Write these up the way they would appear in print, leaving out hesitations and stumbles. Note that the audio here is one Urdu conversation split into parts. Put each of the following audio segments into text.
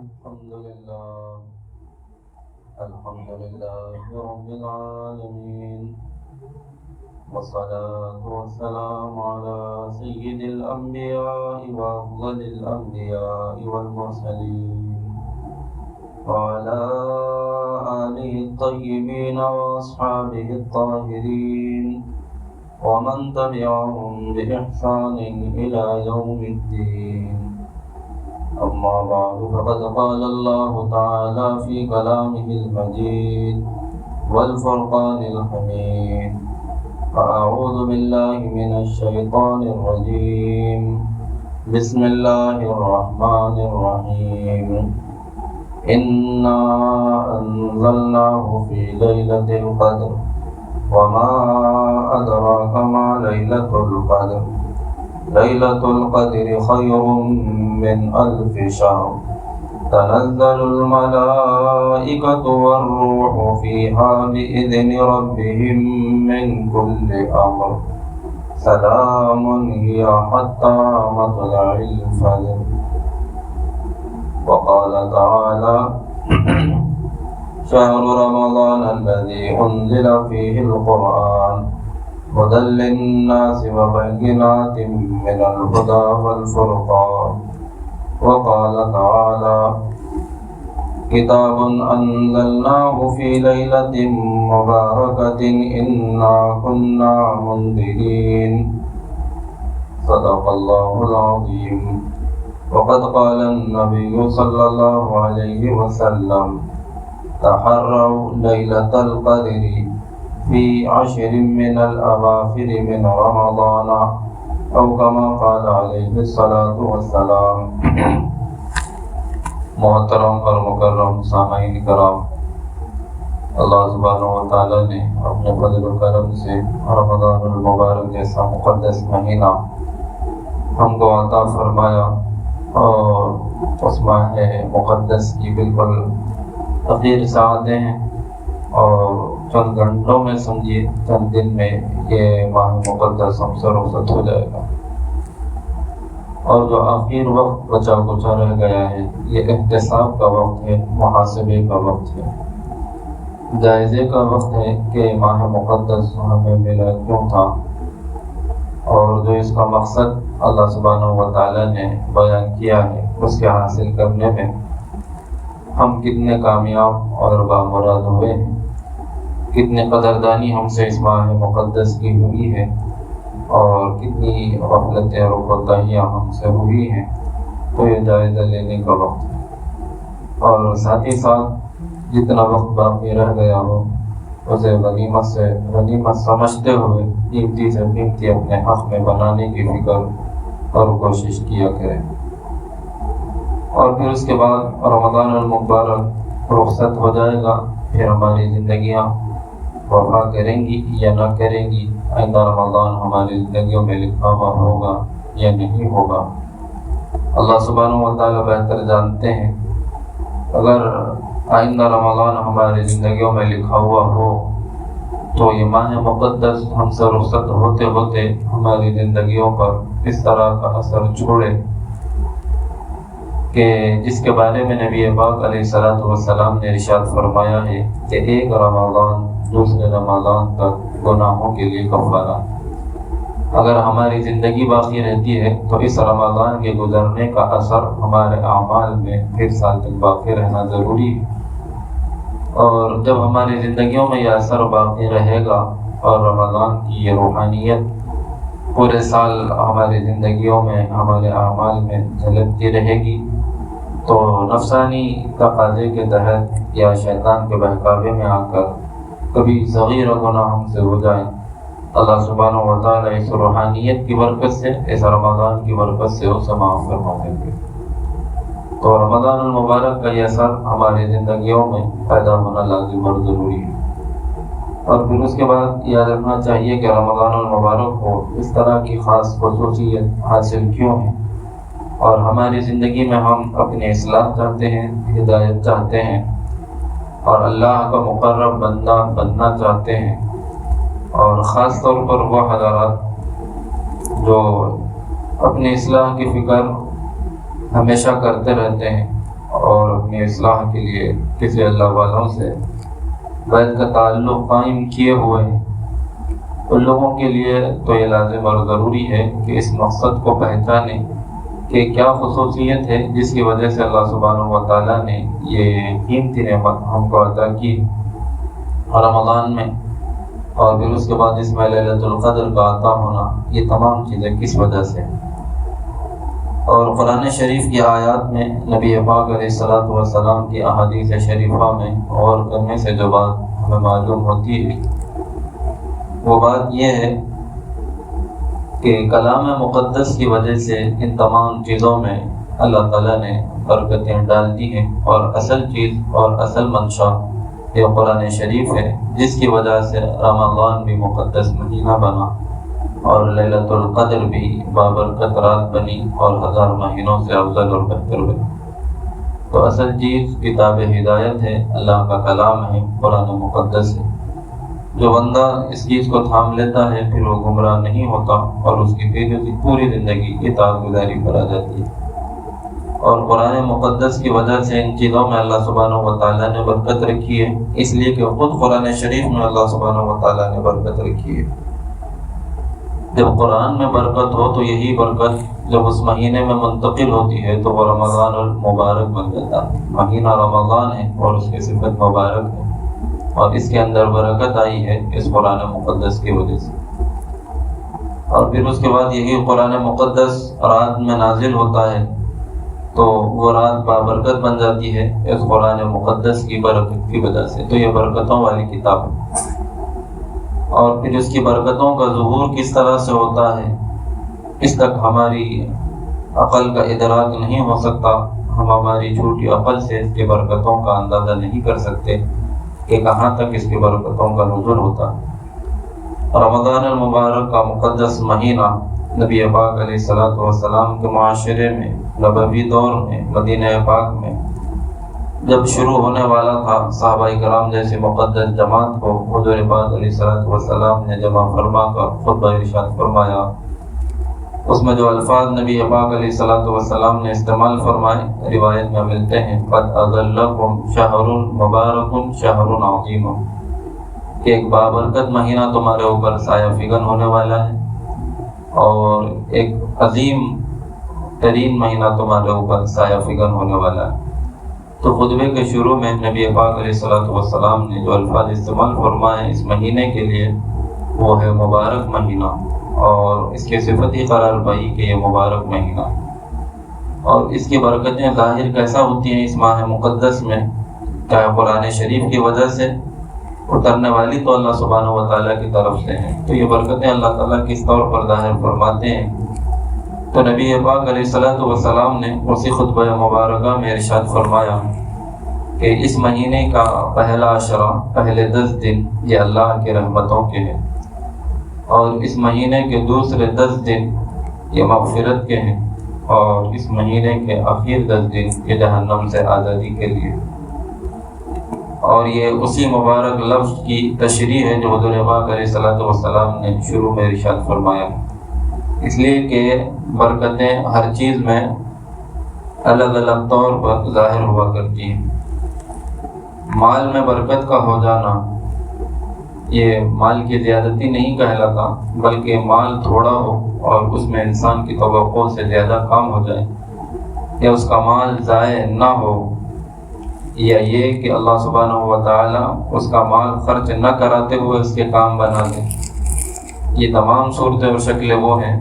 الحمد لله الحمد لله رب العالمين، والصلاة والسلام على سيد الأنبياء وأفضل الأنبياء والمرسلين، وعلى آله الطيبين وأصحابه الطاهرين، ومن تبعهم بإحسان إلى يوم الدين. أما بعد، فقد قال الله تعالى في كلامه المجيد والفرقان الحميد: فأعوذ بالله من الشيطان الرجيم، بسم الله الرحمن الرحيم. إنا أنزلناه في ليلة القدر، وما أدراك ما ليلة القدر. ليلة القدر خير من 1000 شهر. تنزل الملائكة والروح فيها بإذن ربهم من كل أمر. سلام هي حتى مطلع الفجر. وقال تعالى: شهر رمضان الذي أنزل فيه القرآن هدى للناس وبينات من الهدى والفرقان. وقال تعالى: كتاب أنزلناه في ليلة مباركة إنا كنا منذرين. صدق الله العظيم. وقد قال النبي صلى الله عليه وسلم: تحروا ليلة القدر في 10 من الأواخر من رمضان، أو كما قال عليه الصلاة والسلام. محترم اور مکرم سامعین کرام، اللہ سبحانہ و تعالیٰ نے اپنے فضل و کرم سے رمضان المبارک جیسا مقدس مہینہ ہم کو عطا فرمایا، اور اس ماہ مقدس کی بالکل اخیر ساعتیں ہیں، اور چند گھنٹوں میں سمجھیے چند دن میں یہ ماہ مقدس ہم سے رخصت ہو جائے گا، اور جو آخر وقت بچا کچا رہ گیا ہے یہ احتساب کا وقت ہے، محاسبے کا وقت ہے، جائزے کا وقت ہے کہ ماہ مقدس ہمیں ملا کیوں تھا، اور جو اس کا مقصد اللہ سبحانہ و تعالیٰ نے بیان کیا ہے اس کے حاصل کرنے میں ہم کتنے کامیاب اور بامراد ہوئے ہیں، کتنی قدردانی ہم سے اس ماہ مقدس کی ہوئی ہے، اور کتنی غفلتیں اور کوتاہیاں ہم سے ہوئی ہیں، تو یہ جائزہ لینے کا وقت ہے۔ اور ساتھ ہی ساتھ جتنا وقت باقی رہ گیا ہو اسے غنیمت سمجھتے ہوئے قیمتی سے قیمتی اپنے حق میں بنانے کی فکر اور کوشش کیا کریں۔ اور پھر اس کے بعد رمضان المبارک رخصت ہو جائے گا، پھر ہماری زندگیاں وفا کریں گی یا نہ کریں گی، آئندہ رمضان ہماری زندگیوں میں لکھا ہوا ہوگا یا نہیں ہوگا، اللہ سبحانہ و تعالیٰ بہتر جانتے ہیں۔ اگر آئندہ رمضان ہماری زندگیوں میں لکھا ہوا ہو تو یہ ماہ مقدس ہم سے رخصت ہوتے ہوتے ہماری زندگیوں پر اس طرح کا اثر چھوڑے کہ جس کے بارے میں نبی پاک علیہ السلام نے ارشاد فرمایا ہے کہ ایک رمضان دوسرے رمضان تک گناہوں کے لیے کفارہ۔ اگر ہماری زندگی باقی رہتی ہے تو اس رمضان کے گزرنے کا اثر ہمارے اعمال میں پھر سال تک باقی رہنا ضروری ہے، اور جب ہماری زندگیوں میں یہ اثر باقی رہے گا اور رمضان کی یہ روحانیت پورے سال ہماری زندگیوں میں ہمارے اعمال میں جھلکتی رہے گی، تو نفسانی تقاضے کے تحت یا شیطان کے بہکاوے میں آ کر کبھی صغیر گناہ ہم سے ہو جائیں، اللہ سبحانہ و تعالیٰ اس روحانیت کی برکت سے، اس رمضان کی برکت سے اسے معاف فرما دیں گے۔ تو رمضان المبارک کا یہ اثر ہماری زندگیوں میں پیدا ہونا لازم اور ضروری ہے۔ اور پھر اس کے بعد یاد رکھنا چاہیے کہ رمضان المبارک کو اس طرح کی خاص خصوصیت حاصل کیوں ہے، اور ہماری زندگی میں ہم اپنی اصلاح چاہتے ہیں، ہدایت چاہتے ہیں، اور اللہ کا مقرب بندہ بننا چاہتے ہیں، اور خاص طور پر وہ حضرات جو اپنی اصلاح کی فکر ہمیشہ کرتے رہتے ہیں، اور اپنی اصلاح کے لیے کسی اللہ والوں سے بیت کا تعلق قائم کیے ہوئے ہیں، ان لوگوں کے لیے تو یہ لازم اور ضروری ہے کہ اس مقصد کو پہچانیں کہ کیا خصوصیت ہے جس کی وجہ سے اللہ سبحانہ و تعالیٰ نے یہ قیمتی نعمت ہم کو عطا کی رمضان میں، اور پھر اس کے بعد اس میں لیلۃ القدر کا عطا ہونا، یہ تمام چیزیں کس وجہ سے ہیں۔ اور قرآن شریف کی آیات میں نبی پاک علیہ الصلوۃ والسلام کی احادیث شریفہ میں غور کرنے سے جو بات ہمیں معلوم ہوتی ہے وہ بات یہ ہے کہ کلام مقدس کی وجہ سے ان تمام چیزوں میں اللہ تعالیٰ نے برکتیں ڈال دی ہیں، اور اصل چیز اور اصل منشا یہ قرآن شریف ہے، جس کی وجہ سے رمضان بھی مقدس مہینہ بنا اور لیلۃ القدر بھی بابرکت رات بنی اور 1000 مہینوں سے افضل اور بہتر بنی۔ تو اصل چیز کتاب ہدایت ہے، اللہ کا کلام ہے، قرآن مقدس ہے۔ جو بندہ اس چیز کو تھام لیتا ہے پھر وہ گمراہ نہیں ہوتا اور اس کی پوری زندگی اطاعت گزاری پر آ جاتی ہے۔ اور قرآن مقدس کی وجہ سے ان چیزوں میں اللہ سبحانہ و تعالیٰ نے برکت رکھی ہے، اس لیے کہ خود قرآن شریف میں اللہ سبحانہ و تعالیٰ نے برکت رکھی ہے۔ جب قرآن میں برکت ہو تو یہی برکت جب اس مہینے میں منتقل ہوتی ہے تو وہ رمضان المبارک بن جاتا ہے۔ مہینہ رمضان ہے اور اس کی صفت مبارک ہے، اور اس کے اندر برکت آئی ہے اس قرآن مقدس کی وجہ سے۔ اور پھر اس کے بعد یہی قرآن مقدس رات میں نازل ہوتا ہے تو وہ رات بابرکت بن جاتی ہے اس قرآن مقدس کی برکت کی وجہ سے۔ تو یہ برکتوں والی کتاب ہے، اور پھر اس کی برکتوں کا ظہور کس طرح سے ہوتا ہے اس تک ہماری عقل کا ادراک نہیں ہو سکتا۔ ہم ہماری چھوٹی عقل سے اس کی برکتوں کا اندازہ نہیں کر سکتے کہ کہاں تک اس کی برکتوں کا نزول ہوتا ہے۔ رمضان المبارک کا مقدس مہینہ نبی پاک علیہ الصلوۃ والسلام کے معاشرے میں، نبوی دور میں، مدینہ پاک میں جب شروع ہونے والا تھا، صحابہ کرام جیسے مقدس جماعت کو حضور پاک علیہ الصلوۃ والسلام نے جمع فرما کر خطبہ ارشاد فرمایا۔ اس میں جو الفاظ نبی پاک علیہ الصلوۃ والسلام نے استعمال فرمائے روایت میں ملتے ہیں، قد اظلکم شہر مبارک شہر عظیم، کہ ایک بابرکت مہینہ تمہارے اوپر سایہ فگن ہونے والا ہے، اور ایک عظیم ترین مہینہ تمہارے اوپر سایہ فگن ہونے والا ہے۔ تو خطبے کے شروع میں نبی پاک علیہ الصلوۃ والسلام نے جو الفاظ استعمال فرمائے اس مہینے کے لیے وہ ہے مبارک مہینہ، اور اس کی صفت ہی قرار پائی کہ یہ مبارک مہینہ، اور اس کی برکتیں ظاہر کیسا ہوتی ہیں اس ماہ مقدس میں، چاہے قرآن شریف کی وجہ سے اترنے والی تو اللہ سبحانہ و تعالیٰ کی طرف سے ہیں، تو یہ برکتیں اللہ تعالیٰ کس طور پر ظاہر فرماتے ہیں۔ تو نبی پاک علیہ الصلوۃ والسلام نے اسی خطبہ مبارکہ میں ارشاد فرمایا کہ اس مہینے کا پہلا عشرہ، پہلے 10 دن یہ اللہ کے رحمتوں کے ہیں، اور اس مہینے کے دوسرے 10 دن یہ مغفرت کے ہیں، اور اس مہینے کے آخر 10 دن یہ جہنم سے آزادی کے لیے۔ اور یہ اسی مبارک لفظ کی تشریح ہے جو حضور پاک علیہ الصلوۃ والسلام نے شروع میں ارشاد فرمایا، اس لیے کہ برکتیں ہر چیز میں الگ الگ طور پر ظاہر ہوا کرتی ہیں۔ مال میں برکت کا ہو جانا یہ مال کی زیادتی نہیں کہلاتا، بلکہ مال تھوڑا ہو اور اس میں انسان کی توقع سے زیادہ کام ہو جائے، یا اس کا مال ضائع نہ ہو، یا یہ کہ اللہ سبحانہ و تعالیٰ اس کا مال خرچ نہ کراتے ہوئے اس کے کام بنا دے، یہ تمام صورتیں اور شکلیں وہ ہیں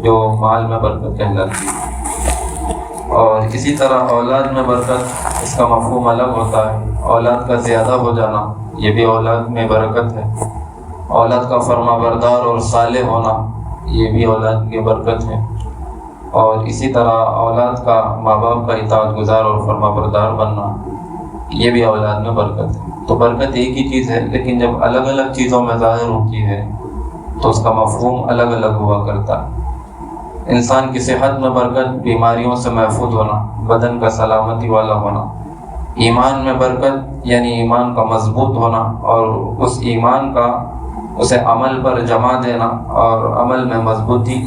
جو مال میں برکت کہلاتی ہے۔ اور اسی طرح اولاد میں برکت، اس کا مفہوم الگ ہوتا ہے۔ اولاد کا زیادہ ہو جانا یہ بھی اولاد میں برکت ہے، اولاد کا فرما بردار اور صالح ہونا یہ بھی اولاد کی برکت ہے، اور اسی طرح اولاد کا ماں باپ کا اطاعت گزار اور فرما بردار بننا یہ بھی اولاد میں برکت ہے۔ تو برکت ایک ہی چیز ہے، لیکن جب الگ الگ چیزوں میں ظاہر ہوتی ہے تو اس کا مفہوم الگ الگ ہوا کرتا ہے۔ انسان کی صحت میں برکت، بیماریوں سے محفوظ ہونا، بدن کا سلامتی والا ہونا۔ ایمان میں برکت یعنی ایمان کا مضبوط ہونا، اور اس ایمان کا اسے عمل پر جمع دینا، اور عمل میں مضبوطی،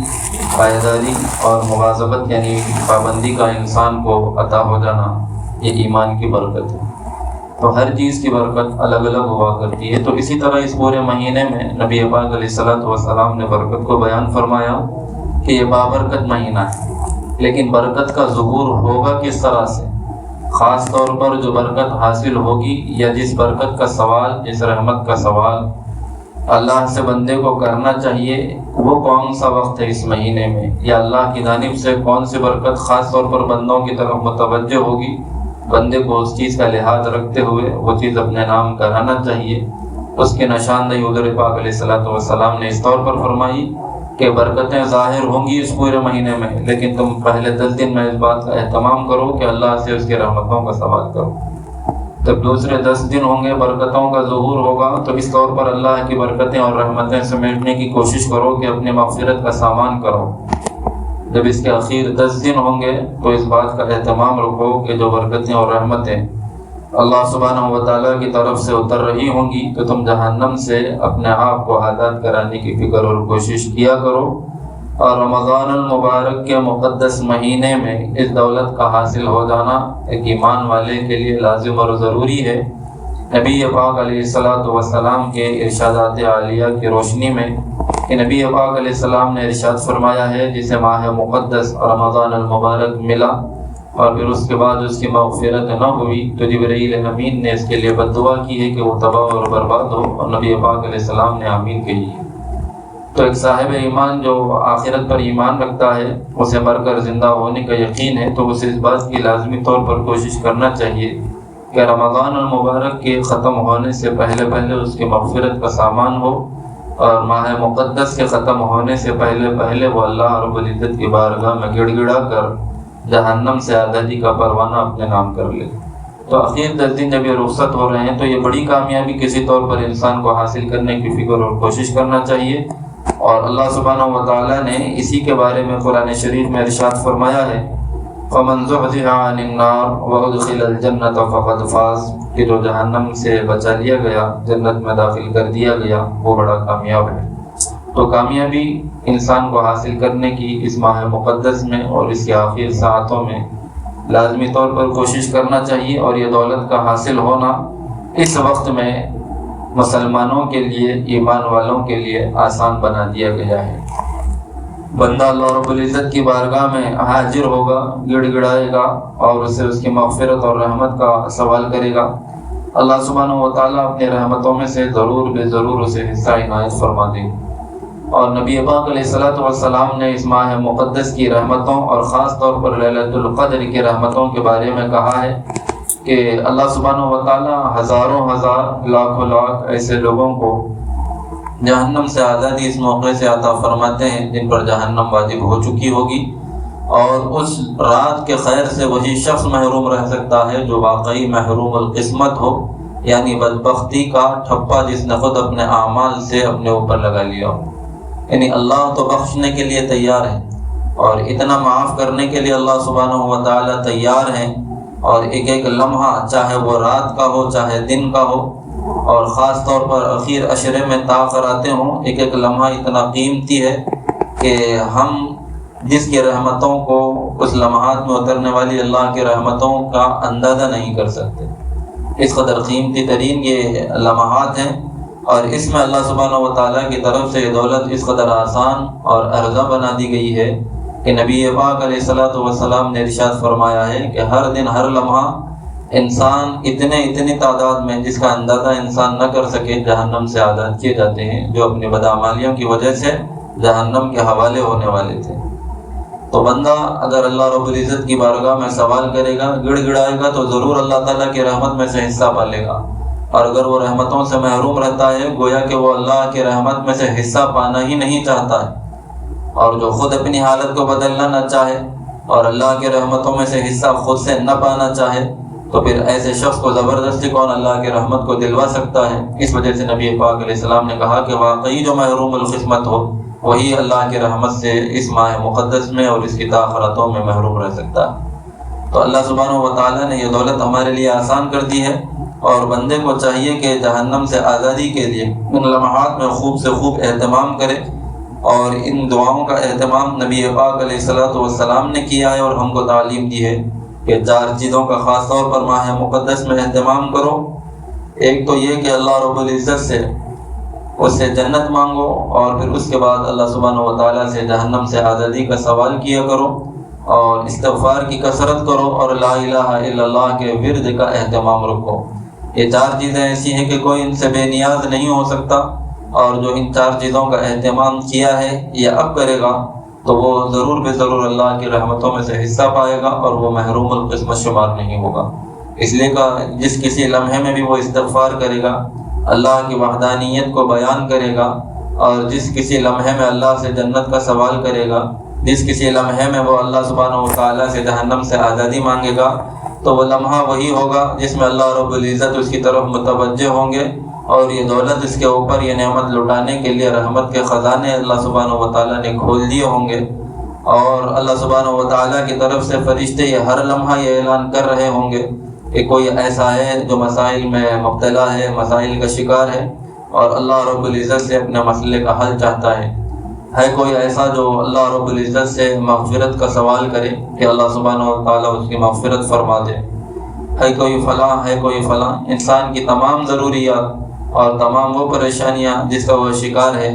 پائیداری اور مواظبت یعنی پابندی کا انسان کو عطا ہو جانا، یہ ایمان کی برکت ہے۔ تو ہر چیز کی برکت الگ الگ ہوا کرتی ہے۔ تو اسی طرح اس پورے مہینے میں نبی پاک علیہ السلام نے برکت کو بیان فرمایا کہ یہ بابرکت مہینہ ہے، لیکن برکت کا ظہور ہوگا کس طرح سے؟ خاص طور پر جو برکت حاصل ہوگی یا جس برکت کا سوال، جس رحمت کا سوال اللہ سے بندے کو کرنا چاہیے، وہ کون سا وقت ہے اس مہینے میں، یا اللہ کی جانب سے کون سی برکت خاص طور پر بندوں کی طرف متوجہ ہوگی، بندے کو اس چیز کا لحاظ رکھتے ہوئے وہ چیز اپنے نام کرانا چاہیے۔ اس کی نشاندہی حضور پاک علیہ السلام نے اس طور پر فرمائی کہ برکتیں ظاہر ہوں گی اس پورے مہینے میں، لیکن تم پہلے 10 دن میں اس بات کا اہتمام کرو کہ اللہ سے اس کی رحمتوں کا سوال کرو۔ جب دوسرے 10 دن ہوں گے برکتوں کا ظہور ہوگا تو اس طور پر اللہ کی برکتیں اور رحمتیں سمیٹنے کی کوشش کرو کہ اپنی مغفرت کا سامان کرو۔ جب اس کے اخیر 10 دن ہوں گے تو اس بات کا اہتمام رکھو کہ جو برکتیں اور رحمتیں اللہ سبحانہ و تعالیٰ کی طرف سے اتر رہی ہوں گی تو تم جہنم سے اپنے آپ کو آزاد کرانے کی فکر اور کوشش کیا کرو۔ اور رمضان المبارک کے مقدس مہینے میں اس دولت کا حاصل ہو جانا ایک ایمان والے کے لیے لازم اور ضروری ہے۔ نبی پاک علیہ السلام کے ارشادات عالیہ کی روشنی میں کہ نبی پاک علیہ السلام نے ارشاد فرمایا ہے جسے ماہ مقدس رمضان المبارک ملا اور پھر اس کے بعد اس کی مغفرت نہ ہوئی تو جبرائیل امین نے اس کے لیے بد دعا کی ہے کہ وہ تباہ اور برباد ہو، اور نبی پاک علیہ السلام نے آمین کہی ہے۔ تو ایک صاحب ایمان جو آخرت پر ایمان رکھتا ہے، اسے مر کر زندہ ہونے کا یقین ہے، تو اسے اس بات کی لازمی طور پر کوشش کرنا چاہیے کہ رمضان المبارک کے ختم ہونے سے پہلے اس کی مغفرت کا سامان ہو، اور ماہ مقدس کے ختم ہونے سے پہلے وہ اللہ رب العزت کی بارگاہ میں گڑ گڑا کر جہنم سے آزادی کا پروانہ اپنے نام کر لے۔ تو اخیر 10 دن جب یہ رخصت ہو رہے ہیں تو یہ بڑی کامیابی کسی طور پر انسان کو حاصل کرنے کی فکر اور کوشش کرنا چاہیے۔ اور اللہ سبحانہ و تعالیٰ نے اسی کے بارے میں قرآن شریف میں ارشاد فرمایا ہے فَمَنْ زُحْزِحَ عَنِ النَّارِ وَأُدْخِلَ الْجَنَّةَ فَقَدْ فَازَ، کہ جو جہنم سے بچا لیا گیا، جنت میں داخل کر دیا گیا، وہ بڑا کامیاب ہے۔ تو کامیابی انسان کو حاصل کرنے کی اس ماہ مقدس میں اور اس کے آخر ساعتوں میں لازمی طور پر کوشش کرنا چاہیے، اور یہ دولت کا حاصل ہونا اس وقت میں مسلمانوں کے لیے، ایمان والوں کے لیے آسان بنا دیا گیا ہے۔ بندہ اللہ رب العزت کی بارگاہ میں حاضر ہوگا، گڑ گڑائے گا اور اسے اس کی مغفرت اور رحمت کا سوال کرے گا۔ اللہ سبحانہ و تعالیٰ اپنی رحمتوں میں سے ضرور بے ضرور اسے حصہ عنایت فرما دے۔ اور نبی پاک علیہ السلام نے اس ماہ مقدس کی رحمتوں اور خاص طور پر لیلۃ القدر کی رحمتوں کے بارے میں کہا ہے کہ اللہ سبحانہ و تعالیٰ ہزاروں ہزار لاکھوں لاکھ ایسے لوگوں کو جہنم سے آزادی اس موقع سے عطا فرماتے ہیں جن پر جہنم واجب ہو چکی ہوگی، اور اس رات کے خیر سے وہی شخص محروم رہ سکتا ہے جو واقعی محروم القسمت ہو، یعنی بدبختی کا ٹھپا جس نے خود اپنے اعمال سے اپنے اوپر لگا لیا ہو۔ یعنی اللہ تو بخشنے کے لیے تیار ہے اور اتنا معاف کرنے کے لیے اللہ سبحانہ و تعالیٰ تیار ہیں، اور ایک ایک لمحہ چاہے وہ رات کا ہو چاہے دن کا ہو، اور خاص طور پر اخیر عشرے میں تاخراتے ہوں، ایک ایک لمحہ اتنا قیمتی ہے کہ ہم جس کی رحمتوں کو اس لمحات میں اترنے والی اللہ کی رحمتوں کا اندازہ نہیں کر سکتے۔ اس قدر قیمتی ترین یہ لمحات ہیں، اور اس میں اللہ سبحانہ و تعالیٰ کی طرف سے یہ دولت اس قدر آسان اور ارزاں بنا دی گئی ہے کہ نبی پاک علیہ السلام نے ارشاد فرمایا ہے کہ ہر دن ہر لمحہ انسان اتنی تعداد میں جس کا اندازہ انسان نہ کر سکے جہنم سے آزاد کیے جاتے ہیں، جو اپنی بدعمالیوں کی وجہ سے جہنم کے حوالے ہونے والے تھے۔ تو بندہ اگر اللہ رب العزت کی بارگاہ میں سوال کرے گا، گڑ گڑائے گا، تو ضرور اللہ تعالیٰ کی رحمت میں سے حصہ پالے گا، اور اگر وہ رحمتوں سے محروم رہتا ہے گویا کہ وہ اللہ کی رحمت میں سے حصہ پانا ہی نہیں چاہتا ہے، اور جو خود اپنی حالت کو بدلنا نہ چاہے اور اللہ کی رحمتوں میں سے حصہ خود سے نہ پانا چاہے تو پھر ایسے شخص کو زبردستی کون اللہ کی رحمت کو دلوا سکتا ہے۔ اس وجہ سے نبی پاک علیہ السلام نے کہا کہ واقعی جو محروم القسمت ہو وہی اللہ کی رحمت سے اس ماہ مقدس میں اور اس کی تاخراتوں میں محروم رہ سکتا ہے۔ تو اللہ سبحانہ و تعالیٰ نے یہ دولت ہمارے لیے آسان کر دی ہے، اور بندے کو چاہیے کہ جہنم سے آزادی کے لیے ان لمحات میں خوب سے خوب اہتمام کرے، اور ان دعاؤں کا اہتمام نبی پاک علیہ السلام نے کیا ہے اور ہم کو تعلیم دی ہے کہ 4 چیزوں کا خاص طور پر ماہ مقدس میں اہتمام کرو۔ ایک تو یہ کہ اللہ رب العزت سے اس سے جنت مانگو، اور پھر اس کے بعد اللہ سبحانہ و تعالیٰ سے جہنم سے آزادی کا سوال کیا کرو، اور استغفار کی کثرت کرو، اور لا الہ الا اللہ کے ورد کا اہتمام رکھو۔ یہ 4 چیزیں ایسی ہیں کہ کوئی ان سے بے نیاز نہیں ہو سکتا، اور جو ان 4 چیزوں کا اہتمام کیا ہے یا اب کرے گا تو وہ ضرور بے ضرور اللہ کی رحمتوں میں سے حصہ پائے گا، اور وہ محروم القسمت شمار نہیں ہوگا۔ اس لیے کہ جس کسی لمحے میں بھی وہ استغفار کرے گا، اللہ کی وحدانیت کو بیان کرے گا، اور جس کسی لمحے میں اللہ سے جنت کا سوال کرے گا، جس کسی لمحے میں وہ اللہ سبحانہ و تعالیٰ سے جہنم سے آزادی مانگے گا، تو وہ لمحہ وہی ہوگا جس میں اللہ رب العزت اس کی طرف متوجہ ہوں گے، اور یہ دولت اس کے اوپر یہ نعمت لٹانے کے لیے رحمت کے خزانے اللہ سبحانہ و تعالیٰ نے کھول دیے ہوں گے، اور اللہ سبحانہ و تعالیٰ کی طرف سے فرشتے یہ ہر لمحہ یہ اعلان کر رہے ہوں گے کہ کوئی ایسا ہے جو مسائل میں مبتلا ہے، مسائل کا شکار ہے، اور اللہ رب العزت سے اپنے مسئلے کا حل چاہتا ہے کوئی ایسا جو اللہ رب العزت سے مغفرت کا سوال کرے کہ اللہ سبحانہ و تعالیٰ اس کی مغفرت فرما دے، ہے کوئی فلاں انسان کی تمام ضروریات اور تمام وہ پریشانیاں جس کا وہ شکار ہے،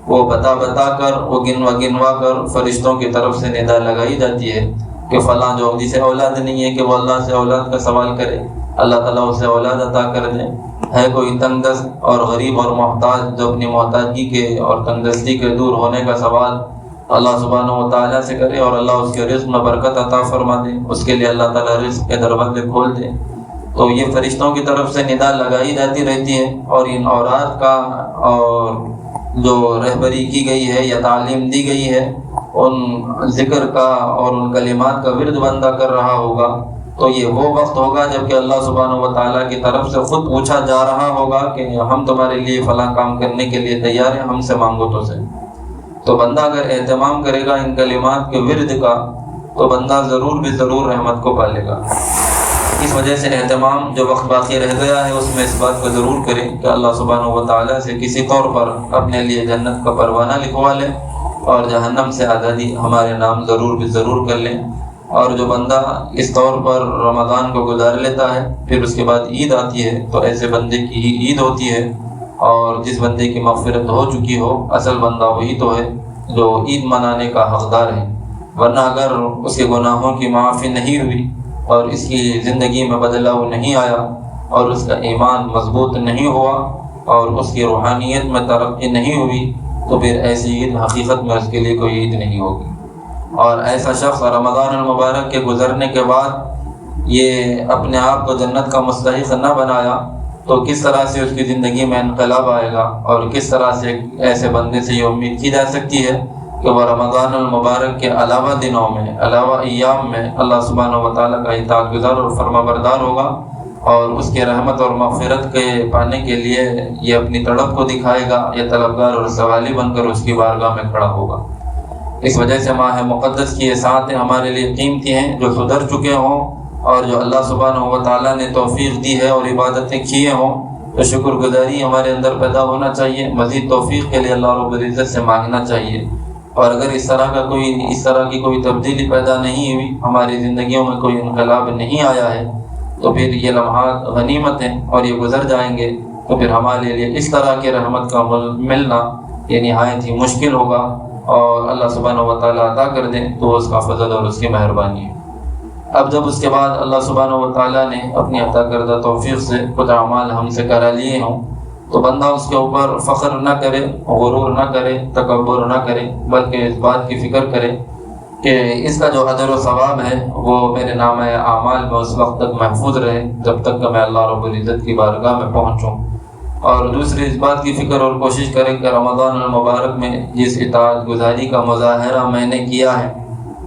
وہ بتا کر، وہ گنوا کر فرشتوں کی طرف سے ندا لگائی جاتی ہے کہ فلاں جو جسے اولاد نہیں ہے کہ وہ اللہ سے اولاد کا سوال کرے، اللہ تعالیٰ اسے اولاد عطا کر دے۔ ہے کوئی تنگ دست اور غریب اور محتاج جو اپنی محتاجی کے اور تنگ دستی کے دور ہونے کا سوال اللہ سبحانہ و تعالیٰ سے کرے، اور اللہ اس کے رزق میں برکت عطا فرما دے، اس کے لیے اللہ تعالیٰ رزق کے دروازے کھول دے۔ تو یہ فرشتوں کی طرف سے ندا لگائی جاتی رہتی ہے، اور ان اوراد کا اور جو رہبری کی گئی ہے یا تعلیم دی گئی ہے ان ذکر کا اور ان کلمات کا ورد بندہ کر رہا ہوگا، تو یہ وہ وقت ہوگا جب کہ اللہ سبحانہ و تعالیٰ کی طرف سے خود پوچھا جا رہا ہوگا کہ ہم تمہارے لیے فلاں کام کرنے کے لیے تیار ہیں، ہم سے مانگو تو سے۔ تو بندہ اگر اہتمام کرے گا ان کلمات کے ورد کا تو بندہ ضرور بھی ضرور رحمت کو پالے گا۔ اس وجہ سے اہتمام جو وقت باقی رہ گیا ہے اس میں اس بات کو ضرور کریں کہ اللہ سبحانہ و تعالیٰ سے کسی طور پر اپنے لیے جنت کا پروانہ لکھوا لیں، اور جہنم سے آزادی ہمارے نام ضرور بھی ضرور کر لیں۔ اور جو بندہ اس طور پر رمضان کو گزار لیتا ہے، پھر اس کے بعد عید آتی ہے، تو ایسے بندے کی ہی عید ہوتی ہے، اور جس بندے کی مغفرت ہو چکی ہو اصل بندہ وہی تو ہے جو عید منانے کا حقدار ہے۔ ورنہ اگر اس کے گناہوں کی معافی نہیں ہوئی اور اس کی زندگی میں بدلاؤ نہیں آیا اور اس کا ایمان مضبوط نہیں ہوا اور اس کی روحانیت میں ترقی نہیں ہوئی، تو پھر ایسی عید حقیقت میں اس کے لیے کوئی عید نہیں ہوگی۔ اور ایسا شخص رمضان المبارک کے گزرنے کے بعد یہ اپنے آپ کو جنت کا مستحق نہ بنایا تو کس طرح سے اس کی زندگی میں انقلاب آئے گا، اور کس طرح سے ایسے بندے سے یہ امید کی جا سکتی ہے کہ وہ رمضان المبارک کے علاوہ دنوں میں، علاوہ ایام میں اللہ سبحانہ و تعالیٰ کا اطاعت گزار اور فرما بردار ہوگا، اور اس کے رحمت اور مغفرت کے پانے کے لیے یہ اپنی تڑپ کو دکھائے گا، یہ طلبگار اور سوالی بن کر اس کی بارگاہ میں کھڑا ہوگا۔ اس وجہ سے ماہ مقدس کی یہ ساعتیں ہمارے لیے قیمتی ہیں، جو سدھر چکے ہوں اور جو اللہ سبحانہ و تعالیٰ نے توفیق دی ہے اور عبادتیں کیے ہوں، تو شکر گزاری ہمارے اندر پیدا ہونا چاہیے، مزید توفیق کے لیے اللہ رب العزت سے مانگنا چاہیے۔ اور اگر اس طرح کی کوئی تبدیلی پیدا نہیں ہوئی، ہماری زندگیوں میں کوئی انقلاب نہیں آیا ہے، تو پھر یہ لمحات غنیمت ہیں اور یہ گزر جائیں گے، تو پھر ہمارے لیے اس طرح کی رحمت کا ملنا یہ نہایت ہی مشکل ہوگا، اور اللہ سبحانہ و تعالیٰ عطا کر دیں تو اس کا فضل اور اس کی مہربانی ہے۔ اب جب اس کے بعد اللہ سبحانہ و تعالیٰ نے اپنی عطا کردہ توفیق سے کچھ اعمال ہم سے کرا لیے ہوں، تو بندہ اس کے اوپر فخر نہ کرے، غرور نہ کرے، تکبر نہ کرے، بلکہ اس بات کی فکر کرے کہ اس کا جو اجر و ثواب ہے وہ میرے نام اعمال میں اس وقت تک محفوظ رہے جب تک کہ میں اللہ رب العزت کی بارگاہ میں پہنچوں۔ اور دوسری اس بات کی فکر اور کوشش کریں کہ رمضان المبارک میں جس اطاعت گزاری کا مظاہرہ میں نے کیا ہے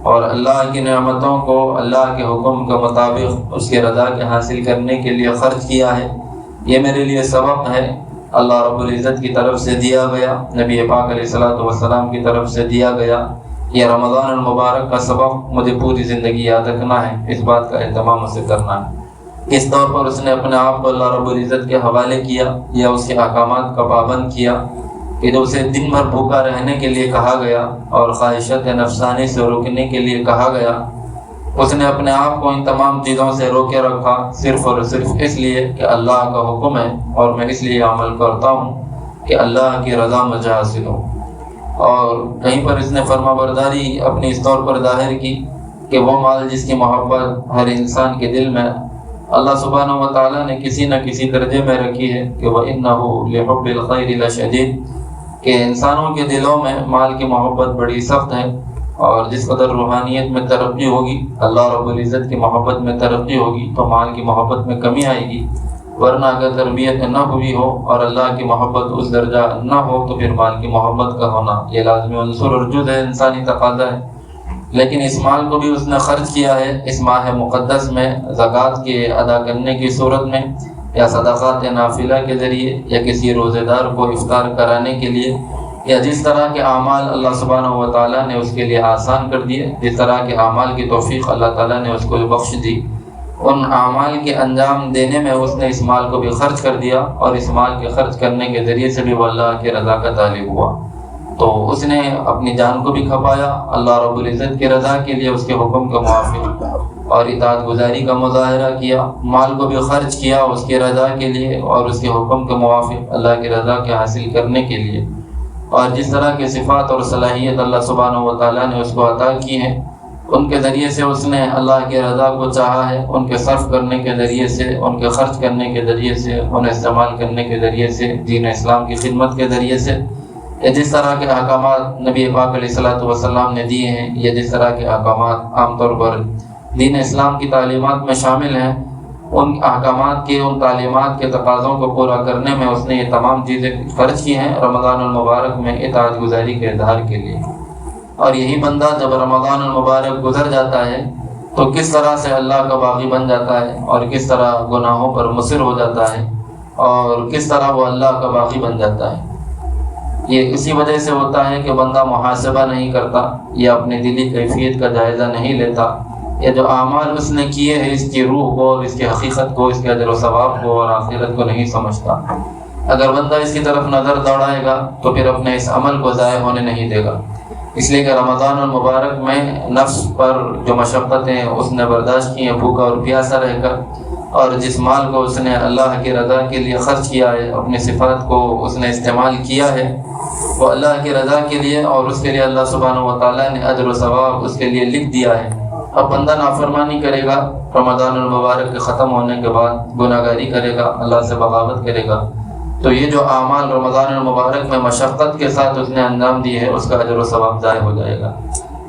اور اللہ کی نعمتوں کو اللہ کے حکم کے مطابق اس کے رضا کے حاصل کرنے کے لیے خرچ کیا ہے، یہ میرے لیے سبق ہے، اللہ رب العزت کی طرف سے دیا گیا، نبی پاک علیہ الصلوۃ والسلام کی طرف سے دیا گیا، یہ رمضان المبارک کا سبق مجھے پوری زندگی یاد رکھنا ہے، اس بات کا اہتمام اسے کرنا ہے۔ اس طور پر اس نے اپنے آپ کو اللہ رب العزت کے حوالے کیا یا اس کے احکامات کا پابند کیا کہ جو اسے دن بھر بھوکا رہنے کے لیے کہا گیا اور خواہشات نفسانی سے روکنے کے لیے کہا گیا، اس نے اپنے آپ کو ان تمام چیزوں سے روکے رکھا صرف اور صرف اس لیے کہ اللہ کا حکم ہے اور میں اس لیے عمل کرتا ہوں کہ اللہ کی رضا مجھے حاصل ہو۔ اور کہیں پر اس نے فرما برداری اپنی اس طور پر ظاہر کی کہ وہ مال جس کی محبت ہر انسان کے دل میں اللہ سبحانہ و تعالیٰ نے کسی نہ کسی درجے میں رکھی ہے کہ وَإِنَّهُ لِحُبِّ الْخَيْرِ لَشَدِيدٌ، کہ انسانوں کے دلوں میں مال کی محبت بڑی سخت ہے، اور جس قدر روحانیت میں ترقی ہوگی، اللہ رب العزت کی محبت میں ترقی ہوگی تو مال کی محبت میں کمی آئے گی، ورنہ اگر تربیت نہ ہوئی ہو اور اللہ کی محبت اس درجہ نہ ہو تو پھر مال کی محبت کا ہونا یہ لازمی عنصر اور جز ہے، انسانی تقاضا ہے۔ لیکن اس مال کو بھی اس نے خرچ کیا ہے اس ماہ مقدس میں زکوٰۃ کے ادا کرنے کی صورت میں، یا صدقات نافلہ کے ذریعے، یا کسی روزے دار کو افطار کرانے کے لیے، یا جس طرح کے اعمال اللہ سبحانہ و تعالیٰ نے اس کے لیے آسان کر دیے، جس طرح کے اعمال کی توفیق اللہ تعالیٰ نے اس کو بخش دی، ان اعمال کے انجام دینے میں اس نے اس مال کو بھی خرچ کر دیا، اور اس مال کے خرچ کرنے کے ذریعے سے بھی وہ اللہ کی رضا کا طالب ہوا۔ تو اس نے اپنی جان کو بھی کھپایا اللہ رب العزت کی رضا کے لیے، اس کے حکم کے موافق، اور اطاعت گزاری کا مظاہرہ کیا، مال کو بھی خرچ کیا اس کی رضا کے لیے اور اس کے حکم کے موافق اللہ کی رضا کے حاصل کرنے کے لیے۔ اور جس طرح کی صفات اور صلاحیت اللہ سبحانہ و تعالیٰ نے اس کو عطا کی ہیں، ان کے ذریعے سے اس نے اللہ کی رضا کو چاہا ہے، ان کے صرف کرنے کے ذریعے سے، ان کے خرچ کرنے کے ذریعے سے، انہیں استعمال کرنے کے ذریعے سے، دین اسلام کی خدمت کے ذریعے سے، یا جس طرح کے احکامات نبی پاک علیہ الصلوۃ والسلام نے دیے ہیں، یا جس طرح کے احکامات عام طور پر دین اسلام کی تعلیمات میں شامل ہیں، ان احکامات کے، ان تعلیمات کے تقاضوں کو پورا کرنے میں اس نے یہ تمام چیزیں خرچ کی ہیں رمضان المبارک میں اطاعت گزاری کے اظہار کے لیے۔ اور یہی بندہ جب رمضان المبارک گزر جاتا ہے تو کس طرح سے اللہ کا باغی بن جاتا ہے، اور کس طرح گناہوں پر مصر ہو جاتا ہے، اور کس طرح وہ اللہ کا باغی بن جاتا ہے۔ یہ اسی وجہ سے ہوتا ہے کہ بندہ محاسبہ نہیں کرتا، یا اپنی دلی کیفیت کا جائزہ نہیں لیتا، یا جو اعمال اس نے کیے ہیں اس کی روح کو اور اس کی حقیقت کو، اس کے اجر و ثواب کو اور آخرت کو نہیں سمجھتا۔ اگر بندہ اس کی طرف نظر دوڑائے گا تو پھر اپنے اس عمل کو ضائع ہونے نہیں دے گا۔ اس لیے کہ رمضان المبارک میں نفس پر جو مشقتیں اس نے برداشت کی ہیں بھوکا اور پیاسا رہ کر، اور جس مال کو اس نے اللہ کی رضا کے لیے خرچ کیا ہے، اپنی صفات کو اس نے استعمال کیا ہے، وہ اللہ کی رضا کے لیے، اور اس کے لیے اللہ سبحانہ و تعالیٰ نے اجر و ثواب اس کے لیے لکھ دیا ہے۔ اب بندہ نافرمانی کرے گا، رمضان المبارک کے ختم ہونے کے بعد گناہ گاری کرے گا، اللہ سے بغاوت کرے گا، تو یہ جو اعمال رمضان المبارک میں مشقت کے ساتھ اس نے انجام دی ہے اس کا اجر و ثواب ضائع ہو جائے گا۔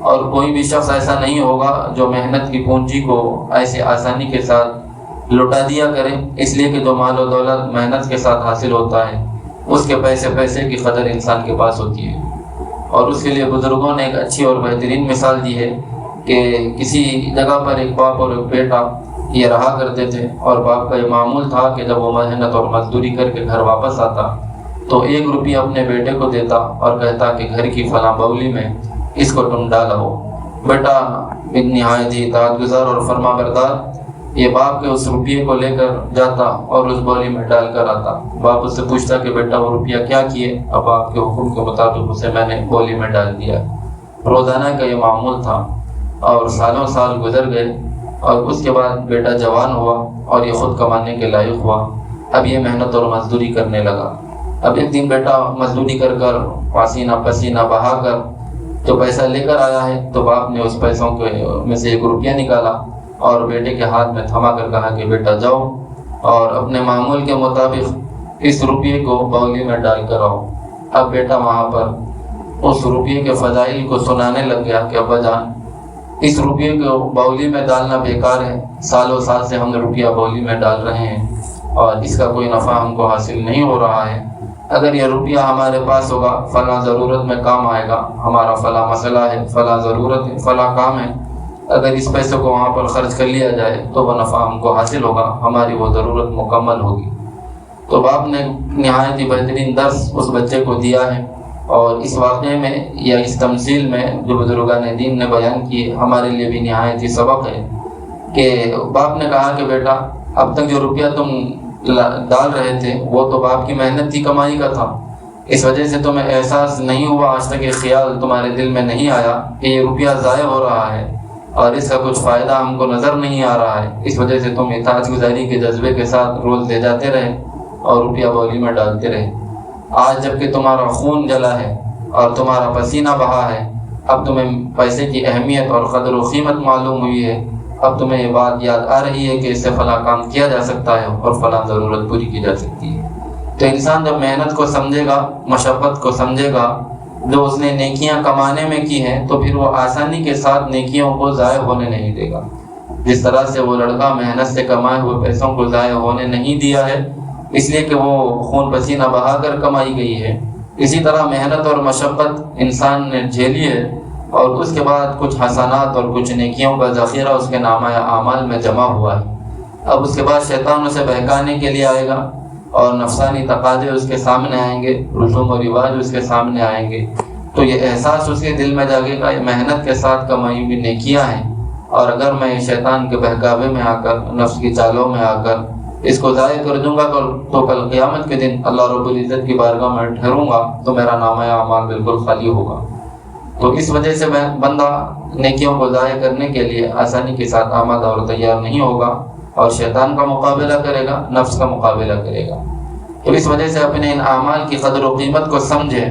اور کوئی بھی شخص ایسا نہیں ہوگا جو محنت کی پونجی کو ایسے آسانی کے ساتھ لٹا دیا کرے، اس لیے کہ جو مال و دولت محنت کے ساتھ حاصل ہوتا ہے اس کے پیسے کی قدر انسان کے پاس ہوتی ہے۔ اور اس کے لیے بزرگوں نے ایک اچھی اور بہترین مثال دی ہے کہ کسی جگہ پر ایک باپ اور ایک بیٹا یہ رہا کرتے تھے، اور باپ کا یہ معمول تھا کہ جب وہ محنت اور مزدوری کر کے گھر واپس آتا تو 1 روپیہ اپنے بیٹے کو دیتا اور کہتا کہ گھر کی فلاں باولی میں اس کو تم ڈالا ہو۔ بیٹا نہایت ہی اطاعت گزار اور فرما بردار یہ باپ کے اس روپیے کو لے کر جاتا اور اس باولی میں ڈال کر آتا۔ باپ اس سے پوچھتا کہ بیٹا وہ روپیہ کیا کیے؟ اب آپ کے حکم کے مطابق اسے میں نے باولی میں ڈال دیا۔ روزانہ کا یہ معمول تھا، اور سالوں سال گزر گئے، اور اس کے بعد بیٹا جوان ہوا اور یہ خود کمانے کے لائق ہوا۔ اب یہ محنت اور مزدوری کرنے لگا۔ اب ایک دن بیٹا مزدوری کر کر پسینہ پسینہ بہا کر جو پیسہ لے کر آیا ہے تو باپ نے اس پیسوں کے میں سے 1 روپیہ نکالا اور بیٹے کے ہاتھ میں تھما کر کہا کہ بیٹا جاؤ اور اپنے معمول کے مطابق اس روپیے کو باولی میں ڈال کر آؤ۔ اب بیٹا وہاں پر اس روپیے کے فضائل کو سنانے لگ گیا کہ ابا جان اس روپیے کو باولی میں ڈالنا بیکار ہے، سالوں سال سے ہم روپیہ باولی میں ڈال رہے ہیں اور اس کا کوئی نفع ہم کو حاصل نہیں ہو رہا ہے۔ اگر یہ روپیہ ہمارے پاس ہوگا فلاں ضرورت میں کام آئے گا، ہمارا فلاں مسئلہ ہے، فلاں ضرورت ہے، فلاں کام ہے، اگر اس پیسے کو وہاں پر خرچ کر لیا جائے تو وہ نفع ہم کو حاصل ہوگا، ہماری وہ ضرورت مکمل ہوگی۔ تو باپ نے نہایت ہی بہترین درس اس بچے کو دیا ہے، اور اس واقعے میں یا اس تمثیل میں جو بزرگان دین نے بیان کی ہمارے لیے بھی نہایت ہی سبق ہے کہ باپ نے کہا کہ بیٹا اب تک جو روپیہ تم ڈال رہے تھے وہ تو باپ کی محنت کی کمائی کا تھا، اس وجہ سے تمہیں احساس نہیں ہوا، آج تک یہ خیال تمہارے دل میں نہیں آیا کہ یہ روپیہ ضائع ہو رہا ہے، اور اس کا کچھ فائدہ ہم کو نظر نہیں آ رہا ہے، اس وجہ سے تم اطاعت گزاری کے جذبے کے ساتھ رول دے جاتے رہے اور روپیہ بولی میں ڈالتے رہے۔ آج جب کہ تمہارا خون جلا ہے اور تمہارا پسینہ بہا ہے، اب تمہیں پیسے کی اہمیت اور قدر و قیمت معلوم ہوئی ہے، اب تمہیں یہ بات یاد آ رہی ہے کہ اس سے فلاں کام کیا جا سکتا ہے اور فلاں ضرورت پوری کی جا سکتی ہے۔ تو انسان جب محنت کو سمجھے گا، مشقت کو سمجھے گا، جو اس نے نیکیاں کمانے میں کی ہیں، تو پھر وہ آسانی کے ساتھ نیکیوں کو ضائع ہونے نہیں دے گا۔ جس طرح سے وہ لڑکا محنت سے کمائے ہوئے پیسوں کو ضائع ہونے نہیں دیا ہے، اس لیے کہ وہ خون پسینہ بہا کر کمائی گئی ہے، اسی طرح محنت اور مشقت انسان نے جھیلی ہے اور اس کے بعد کچھ حسنات اور کچھ نیکیوں کا ذخیرہ اس کے نامہ اعمال میں جمع ہوا ہے۔ اب اس کے بعد شیطان اسے بہکانے کے لیے آئے گا اور نفسانی تقاضے اس کے سامنے آئیں گے، رسوم و رواج اس کے سامنے آئیں گے، تو یہ احساس اس کے دل میں جاگے گا، یہ محنت کے ساتھ کمائی ہوئی نیکیاں ہیں، اور اگر میں شیطان کے بہکاوے میں آ کر، نفس کی چالوں میں آ کر اس کو ضائع کر دوں گا تو کل قیامت کے دن اللہ رب العزت کی بارگاہ میں ٹھہروں گا تو میرا نامہ اعمال بالکل خالی ہوگا۔ تو اس وجہ سے بندہ نیکیوں کو ضائع کرنے کے لیے آسانی کے ساتھ آمادہ اور تیار نہیں ہوگا اور شیطان کا مقابلہ کرے گا، نفس کا مقابلہ کرے گا۔ تو اس وجہ سے اپنے ان اعمال کی قدر و قیمت کو سمجھے،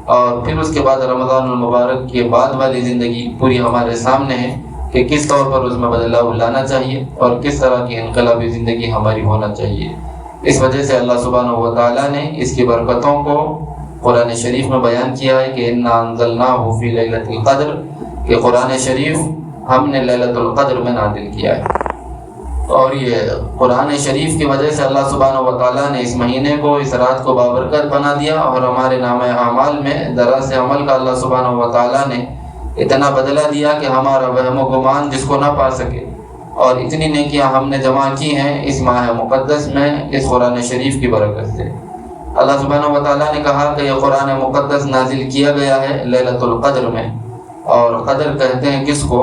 اور پھر اس کے بعد رمضان المبارک کے بعد والی زندگی پوری ہمارے سامنے ہے کہ کس طور پر اس میں بدلاؤ لانا چاہیے اور کس طرح کی انقلابی زندگی ہماری ہونا چاہیے۔ اس وجہ سے اللہ سبحانہ و تعالیٰ نے اس کی برکتوں کو قرآن شریف میں بیان کیا ہے کہ انا انزلناہ فی لیلۃ القدر، کہ قرآن شریف ہم نے لیلۃ القدر میں نازل کیا ہے۔ اور یہ قرآن شریف کی وجہ سے اللہ سبحانہ و تعالیٰ نے اس مہینے کو، اس رات کو بابرکت بنا دیا، اور ہمارے نامہ اعمال میں ذرا سے عمل کا اللہ سبحانہ و تعالیٰ نے اتنا بدلہ دیا کہ ہمارا وہم و گمان جس کو نہ پا سکے، اور اتنی نیکیاں ہم نے جمع کی ہیں اس ماہ مقدس میں اس قرآن شریف کی برکت سے۔ اللہ سبحانہ و تعالیٰ نے کہا کہ یہ قرآن مقدس نازل کیا گیا ہے لیلۃ القدر میں، اور قدر کہتے ہیں کس کو؟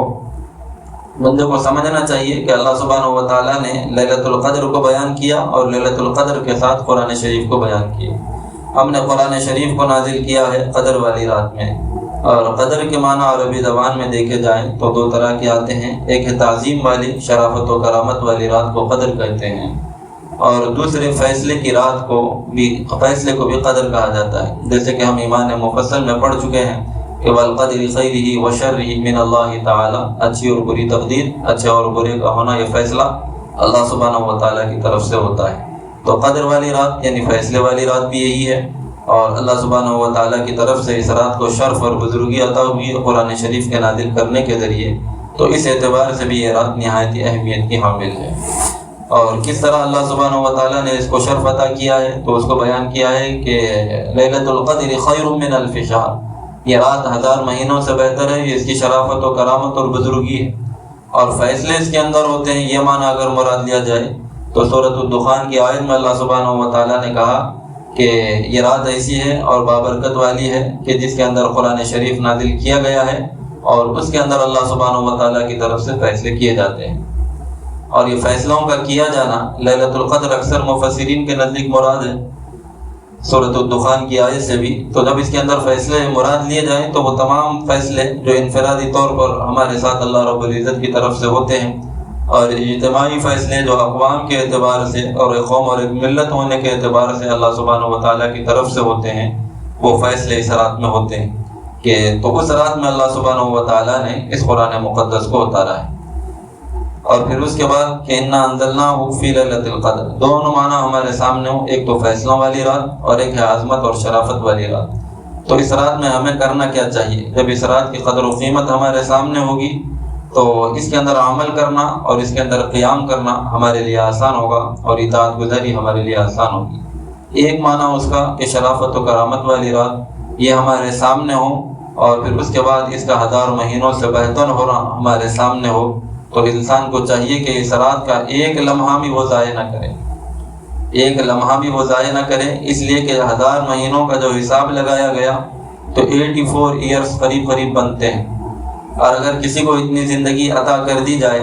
بندے کو سمجھنا چاہیے کہ اللہ سبحانہ و تعالیٰ نے لیلۃ القدر کو بیان کیا اور لیلۃ القدر کے ساتھ قرآن شریف کو بیان کیا۔ ہم نے قرآن شریف کو نازل کیا ہے قدر والی رات میں، اور قدر کے معنی عربی زبان میں دیکھے جائیں تو دو طرح کے آتے ہیں، ایک ہے تعظیم والی، شرافت و کرامت والی رات کو قدر کہتے ہیں، اور دوسرے فیصلے کی رات کو بھی، فیصلے کو بھی قدر کہا جاتا ہے، جیسے کہ ہم ایمان مفصل میں پڑھ چکے ہیں کہ والقدر خیرہ وشرہ من اللہ تعالی، اچھی اور بری تقدیر، اچھے اور برے کا ہونا، یہ فیصلہ اللہ سبحانہ و تعالیٰ کی طرف سے ہوتا ہے۔ تو قدر والی رات یعنی فیصلے والی رات بھی یہی ہے، اور اللہ سبحانہ و تعالیٰ کی طرف سے اس رات کو شرف اور بزرگی عطا ہوئی ہے قرآن شریف کے نازل کرنے کے ذریعے، تو اس اعتبار سے بھی یہ رات نہایت اہمیت کی حامل ہے۔ اور کس طرح اللہ سبحانہ و تعالیٰ نے اس کو شرف عطا کیا ہے تو اس کو بیان کیا ہے کہ لیلۃ القدر خیر من الف شہر، یہ رات 1000 مہینوں سے بہتر ہے، یہ اس کی شرافت و کرامت اور بزرگی ہے، اور فیصلے اس کے اندر ہوتے ہیں۔ یہ معنی اگر مراد لیا جائے تو سورۃ الدخان کی آیت میں اللہ سبحانہ و تعالیٰ نے کہا کہ یہ رات ایسی ہے اور بابرکت والی ہے کہ جس کے اندر قرآن شریف نازل کیا گیا ہے، اور اس کے اندر اللہ سبحانہ و تعالیٰ کی طرف سے فیصلے کیے جاتے ہیں، اور یہ فیصلوں کا کیا جانا لیلۃ القدر اکثر مفسرین کے نزدیک مراد ہے سورۃ الدخان کی آیت سے بھی۔ تو جب اس کے اندر فیصلے مراد لیے جائیں تو وہ تمام فیصلے جو انفرادی طور پر ہمارے ساتھ اللہ رب العزت کی طرف سے ہوتے ہیں، اور اجتماعی فیصلے جو اقوام کے اعتبار سے اور ایک قوم اور ایک ملت ہونے کے اعتبار سے اللہ سبحانہ و تعالیٰ کی طرف سے ہوتے ہیں، وہ فیصلے اس رات میں ہوتے ہیں کہ تو اس رات میں اللہ سبحانہ و تعالیٰ نے اس قرآن مقدس کو اتارا ہے۔ اور پھر اس کے بعد کہ انا انزلناہ فی لیلۃ القدر، دونوں معنی ہمارے سامنے ہوں، ایک تو فیصلوں والی رات اور ایک ہے عظمت اور شرافت والی رات۔ تو اس رات میں ہمیں کرنا کیا چاہیے؟ جب اس رات کی قدر و قیمت ہمارے سامنے ہوگی تو اس کے اندر عمل کرنا اور اس کے اندر قیام کرنا ہمارے لیے آسان ہوگا، اور اطاعت گزاری ہمارے لیے آسان ہوگی۔ ایک معنی اس کا کہ شرافت و کرامت والی رات یہ ہمارے سامنے ہو، اور پھر اس کے بعد اس کا 1000 مہینوں سے بہتر ہونا ہمارے سامنے ہو، تو انسان کو چاہیے کہ اس رات کا ایک لمحہ بھی وہ ضائع نہ کرے، ایک لمحہ بھی وہ ضائع نہ کرے، اس لیے کہ 1000 مہینوں کا جو حساب لگایا گیا تو 84 ایئرس قریب قریب بنتے ہیں، اور اگر کسی کو اتنی زندگی عطا کر دی جائے،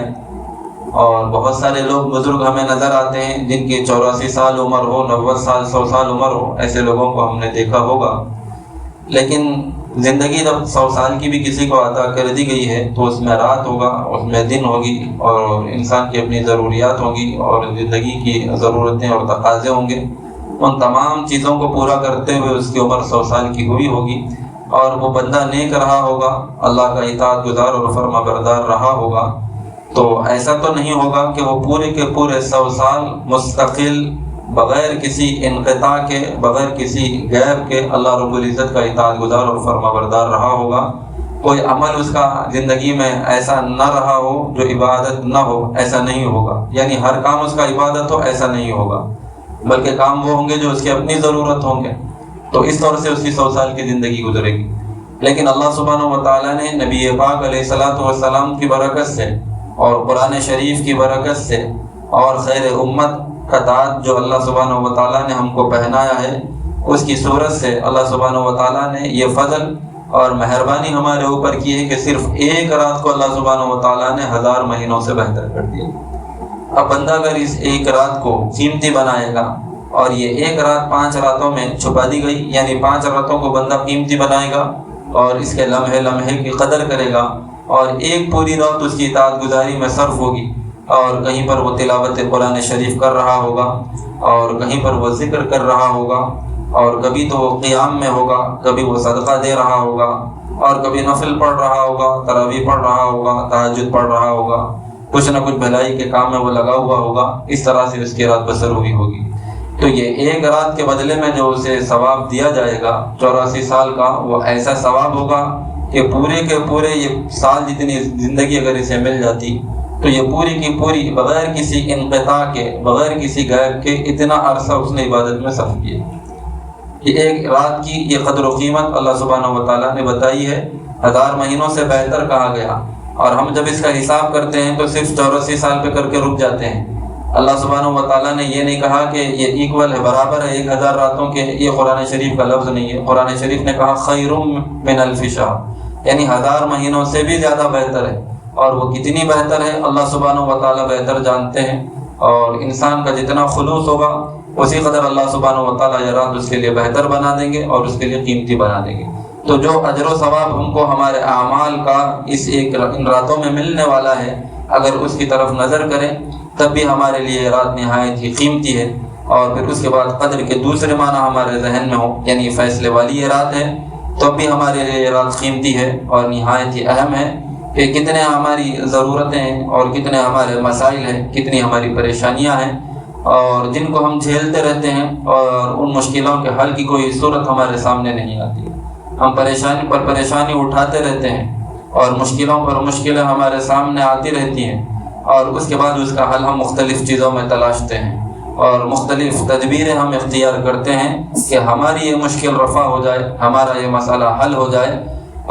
اور بہت سارے لوگ بزرگ ہمیں نظر آتے ہیں جن کی 84 سال عمر ہو، 90 سال، 100 سال عمر ہو، ایسے لوگوں کو ہم نے دیکھا ہوگا، لیکن زندگی جب 100 سال کی بھی کسی کو عطا کر دی گئی ہے تو اس میں رات ہوگا، اس میں دن ہوگی، اور انسان کی اپنی ضروریات ہوگی اور زندگی کی ضرورتیں اور تقاضے ہوں گے۔ ان تمام چیزوں کو پورا کرتے ہوئے اس کی عمر 100 سال کی ہوئی ہوگی، اور وہ بندہ نیک رہا ہوگا، اللہ کا اطاعت گزار اور فرما بردار رہا ہوگا، تو ایسا تو نہیں ہوگا کہ وہ پورے کے پورے 100 سال مستقل بغیر کسی انقطاع کے، بغیر کسی غیب کے اللہ رب العزت کا اطاعت گزار اور فرما بردار رہا ہوگا۔ کوئی عمل اس کا زندگی میں ایسا نہ رہا ہو جو عبادت نہ ہو، ایسا نہیں ہوگا، یعنی ہر کام اس کا عبادت ہو ایسا نہیں ہوگا، بلکہ کام وہ ہوں گے جو اس کی اپنی ضرورت ہوں گے۔ تو اس طور سے اس کی 100 سال کی زندگی گزرے گی۔ لیکن اللہ سبحانہ و تعالیٰ نے نبی پاک علیہ الصلاۃ والسلام کی برکت سے اور قرآن شریف کی برکت سے اور خیر امت کا تاج جو اللہ سبحانہ و تعالیٰ نے ہم کو پہنایا ہے، اس کی صورت سے اللہ سبحانہ و تعالیٰ نے یہ فضل اور مہربانی ہمارے اوپر کی ہے کہ صرف ایک رات کو اللہ سبحانہ و تعالیٰ نے 1000 مہینوں سے بہتر کر دیا۔ اب بندہ اگر اس ایک رات کو قیمتی بنائے گا، اور یہ ایک رات 5 راتوں میں چھپا دی گئی، یعنی 5 راتوں کو بندہ قیمتی بنائے گا اور اس کے لمحے لمحے کی قدر کرے گا، اور ایک پوری رات اس کی اطاعت گزاری میں صرف ہوگی، اور کہیں پر وہ تلاوت قرآن شریف کر رہا ہوگا، اور کہیں پر وہ ذکر کر رہا ہوگا، اور کبھی تو وہ قیام میں ہوگا، کبھی وہ صدقہ دے رہا ہوگا، اور کبھی نفل پڑھ رہا ہوگا، تراویح پڑھ رہا ہوگا، تہجد پڑھ رہا ہوگا، کچھ نہ کچھ بھلائی کے کام میں وہ لگا ہوا ہوگا، اس طرح سے اس کی رات بسر ہوئی ہوگی۔ تو یہ ایک رات کے بدلے میں جو اسے ثواب دیا جائے گا 84 سال کا، وہ ایسا ثواب ہوگا کہ پورے کے پورے یہ سال جتنی زندگی اگر اسے مل جاتی تو یہ پوری کی پوری بغیر کسی انقطاع کے، بغیر کسی غیب کے اتنا عرصہ اس نے عبادت میں صرف کیا۔ یہ ایک رات کی یہ قدر و قیمت اللہ سبحانہ و تعالیٰ نے بتائی ہے، 1000 مہینوں سے بہتر کہا گیا، اور ہم جب اس کا حساب کرتے ہیں تو صرف 84 سال پہ کر کے رک جاتے ہیں۔ اللہ سبحانہ و تعالیٰ نے یہ نہیں کہا کہ یہ ایکول ہے، برابر ہے 1000 راتوں کے، یہ قرآن شریف کا لفظ نہیں ہے۔ قرآن شریف نے کہا خیر من الف شہر، یعنی 1000 مہینوں سے بھی زیادہ بہتر ہے، اور وہ کتنی بہتر ہے اللہ سبحانہ و تعالیٰ بہتر جانتے ہیں، اور انسان کا جتنا خلوص ہوگا اسی قدر اللہ سبحانہ و تعالیٰ یہ رات اس کے لیے بہتر بنا دیں گے اور اس کے لیے قیمتی بنا دیں گے۔ تو جو اجر و ثواب ہم کو ہمارے اعمال کا اس ان راتوں میں ملنے والا ہے، اگر اس کی طرف نظر کریں تب بھی ہمارے لیے یہ رات نہایت ہی قیمتی ہے۔ اور پھر اس کے بعد قدر کے دوسرے معنی ہمارے ذہن میں ہو، یعنی فیصلے والی یہ رات ہے، تب بھی ہمارے لیے یہ رات قیمتی ہے اور نہایت ہی اہم ہے کہ کتنے ہماری ضرورتیں ہیں اور کتنے ہمارے مسائل ہیں، کتنی ہماری پریشانیاں ہیں، اور جن کو ہم جھیلتے رہتے ہیں، اور ان مشکلوں کے حل کی کوئی صورت ہمارے سامنے نہیں آتی۔ ہم پریشانی پر پریشانی اٹھاتے رہتے ہیں، اور مشکلوں پر مشکلیں ہمارے سامنے آتی رہتی ہیں، اور اس کے بعد اس کا حل ہم مختلف چیزوں میں تلاشتے ہیں، اور مختلف تدبیریں ہم اختیار کرتے ہیں کہ ہماری یہ مشکل رفع ہو جائے، ہمارا یہ مسئلہ حل ہو جائے،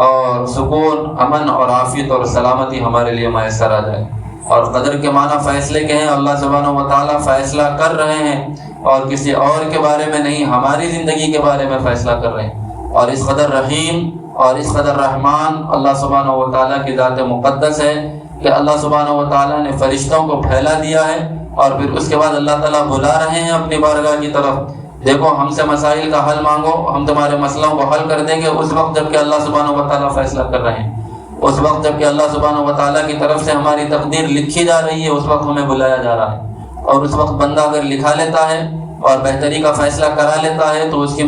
اور سکون، امن اور عافیت اور سلامتی ہمارے لیے میسر آ جائے۔ اور قدر کے معنی فیصلے کے ہیں، اللہ سبحانہ و تعالیٰ فیصلہ کر رہے ہیں، اور کسی اور کے بارے میں نہیں، ہماری زندگی کے بارے میں فیصلہ کر رہے ہیں۔ اور اس قدر رحیم اور اس قدر رحمان اللہ سبحانہ و تعالیٰ کی ذات مقدس ہے کہ اللہ سبحانہ و تعالیٰ نے فرشتوں کو پھیلا دیا ہے، اور پھر اس کے بعد اللہ تعالیٰ بلا رہے ہیں اپنی بارگاہ کی طرف، دیکھو ہم سے مسائل کا حل مانگو، ہم تمہارے مسئلوں کو حل کر دیں گے، اس وقت جب کہ اللہ سبحانہ و تعالیٰ فیصلہ کر رہے ہیں، اس وقت جب کہ اللہ سبحانہ و تعالیٰ کی طرف سے ہماری تقدیر لکھی جا رہی ہے، اس وقت ہمیں بلایا جا رہا ہے۔ اور اس وقت بندہ اگر لکھا لیتا ہے اور بہتری کا فیصلہ کرا لیتا ہے تو اس کی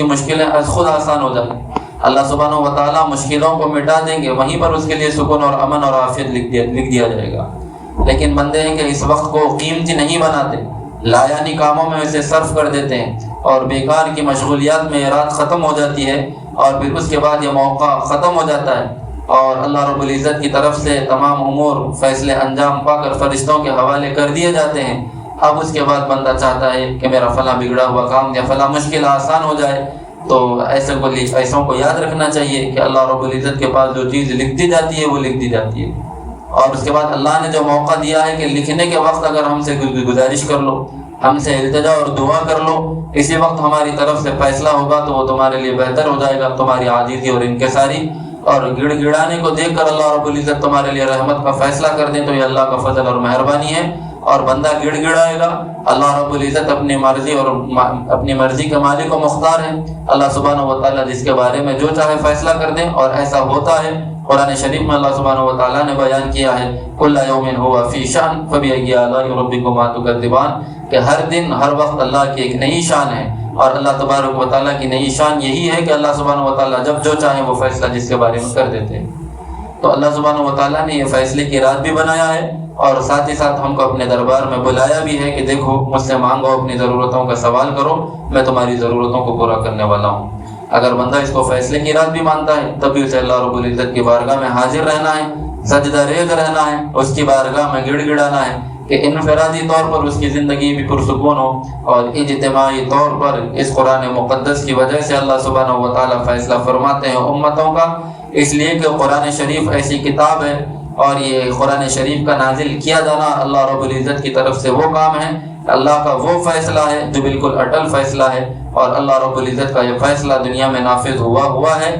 مشکلیں خود آسان ہو جائیں، اللہ سبحانہ و تعالیٰ مشکلوں کو مٹا دیں گے، وہیں پر اس کے لیے سکون اور امن اور عافیت لکھ دیا جائے گا۔ لیکن بندے ہیں کہ اس وقت کو قیمتی نہیں بناتے، لایانی کاموں میں اسے صرف کر دیتے ہیں، اور بیکار کی مشغولیات میں یہ رات ختم ہو جاتی ہے، اور پھر اس کے بعد یہ موقع ختم ہو جاتا ہے، اور اللہ رب العزت کی طرف سے تمام امور فیصلے انجام پا کر فرشتوں کے حوالے کر دیے جاتے ہیں۔ اب اس کے بعد بندہ چاہتا ہے کہ میرا فلاں بگڑا ہوا کام یا فلاں مشکل آسان ہو جائے، تو ایسوں کو یاد رکھنا چاہیے کہ اللہ رب العزت کے پاس جو چیز لکھ دی جاتی ہے وہ لکھ دی جاتی ہے، اور اس کے بعد اللہ نے جو موقع دیا ہے کہ لکھنے کے وقت اگر ہم سے گزارش کر لو، ہم سے التجا اور دعا کر لو، اسی وقت ہماری طرف سے فیصلہ ہوگا تو وہ تمہارے لیے بہتر ہو جائے گا۔ تمہاری عاجزی اور انکساری اور گڑ گڑانے کو دیکھ کر اللہ رب العزت تمہارے لیے رحمت کا فیصلہ کر دیں تو یہ اللہ کا فضل اور مہربانی ہے، اور بندہ گڑ گڑائے گا، اللہ رب العزت اپنی مرضی اور اپنی مرضی کے مالک و مختار ہے۔ اللہ سبحانہ و تعالیٰ جس کے بارے میں جو چاہے فیصلہ کر دے، اور ایسا ہوتا ہے۔ قرآن شریف میں اللہ سبحانہ و تعالیٰ نے بیان کیا ہے کل یوم ہوا فی شان فبأی آلاء ربکما تکذبان، کہ ہر دن ہر وقت اللہ کی ایک نئی شان ہے، اور اللہ تبارک و تعالیٰ کی نئی شان یہی ہے کہ اللہ سبحانہ و تعالیٰ جب جو چاہیں وہ فیصلہ جس کے بارے میں کر دیتے ہیں۔ تو اللہ سبحانہ و تعالیٰ نے یہ فیصلے کی رات بھی بنایا ہے، اور ساتھ ہی ساتھ ہم کو اپنے دربار میں بلایا بھی ہے کہ دیکھو مجھ سے مانگو، اپنی ضرورتوں کا سوال کرو، میں تمہاری ضرورتوں کو پورا کرنے والا ہوں۔ اگر بندہ اس کو فیصلے کی رات بھی مانتا ہے تب بھی اسے اللہ رب العزت کی بارگاہ میں حاضر رہنا ہے، سجدہ ریز رہنا ہے، اس کی بارگاہ میں گڑ گڑانا ہے کہ انفرادی طور پر اس کی زندگی بھی پرسکون ہو، اور اجتماعی طور پر اس قرآن مقدس کی وجہ سے اللہ سبحانہ و تعالیٰ فیصلہ فرماتے ہیں امتوں کا، اس لیے کہ قرآن شریف ایسی کتاب ہے، اور یہ قرآن شریف کا نازل کیا جانا اللہ رب العزت کی طرف سے وہ کام ہے، اللہ کا وہ فیصلہ ہے جو بالکل اٹل فیصلہ ہے، اور اللہ رب العزت کا یہ فیصلہ دنیا میں نافذ ہوا ہے،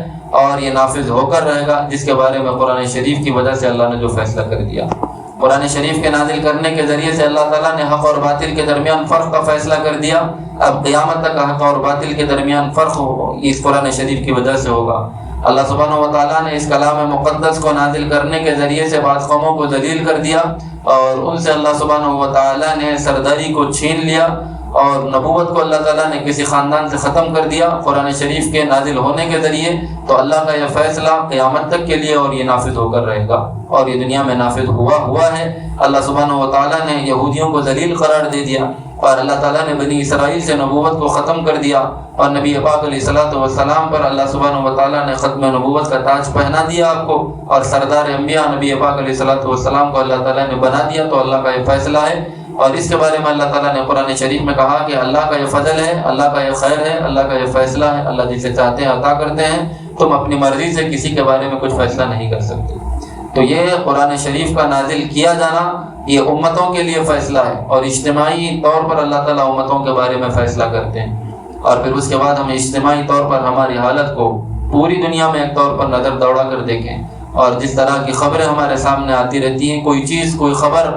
اور یہ نافذ ہو کر رہے گا، جس کے بارے میں قرآن شریف کی وجہ سے اللہ نے جو فیصلہ کر دیا۔ قرآن شریف کے نازل کرنے کے ذریعے سے اللہ تعالیٰ نے حق اور باطل کے درمیان فرق کا فیصلہ کر دیا۔ اب قیامت تک حق اور باطل کے درمیان فرق اس قرآن شریف کی وجہ سے ہوگا۔ اللہ سبحانہ و تعالیٰ نے اس کلام مقدس کو نازل کرنے کے ذریعے سے بعض قوموں کو ذلیل کر دیا، اور ان سے اللہ سبحانہ و تعالیٰ نے سرداری کو چھین لیا، اور نبوت کو اللہ تعالیٰ نے کسی خاندان سے ختم کر دیا قرآن شریف کے نازل ہونے کے ذریعے۔ تو اللہ کا یہ فیصلہ قیامت تک کے لیے اور یہ نافذ ہو کر رہے گا، اور یہ دنیا میں نافذ ہوا ہے۔ اللہ سبحانہ و تعالیٰ نے یہودیوں کو ذلیل قرار دے دیا، اور اللہ تعالیٰ نے بنی اسرائیل سے نبوت کو ختم کر دیا، اور نبی پاک علیہ الصلوۃ والسلام پر اللہ سبحانہ و تعالیٰ نے ختم نبوت کا تاج پہنا دیا آپ کو، اور سردار انبیاء نبی پاک علیہ الصلوۃ والسلام کو اللہ تعالیٰ نے بنا دیا۔ تو اللہ کا یہ فیصلہ ہے، اور اس کے بارے میں اللہ تعالیٰ نے قرآن شریف میں کہا کہ اللہ کا یہ فضل ہے، اللہ کا یہ خیر ہے، اللہ کا یہ فیصلہ ہے، اللہ جسے چاہتے ہیں عطا کرتے ہیں، تم اپنی مرضی سے کسی کے بارے میں کچھ فیصلہ نہیں کر سکتے۔ تو یہ قرآن شریف کا نازل کیا جانا یہ امتوں کے لیے فیصلہ ہے، اور اجتماعی طور پر اللہ تعالیٰ امتوں کے بارے میں فیصلہ کرتے ہیں، اور پھر اس کے بعد ہم اجتماعی طور پر ہماری حالت کو پوری دنیا میں ایک طور پر نظر دوڑا کر دیکھیں، اور جس طرح کی خبریں ہمارے سامنے آتی رہتی ہیں، کوئی چیز کوئی خبر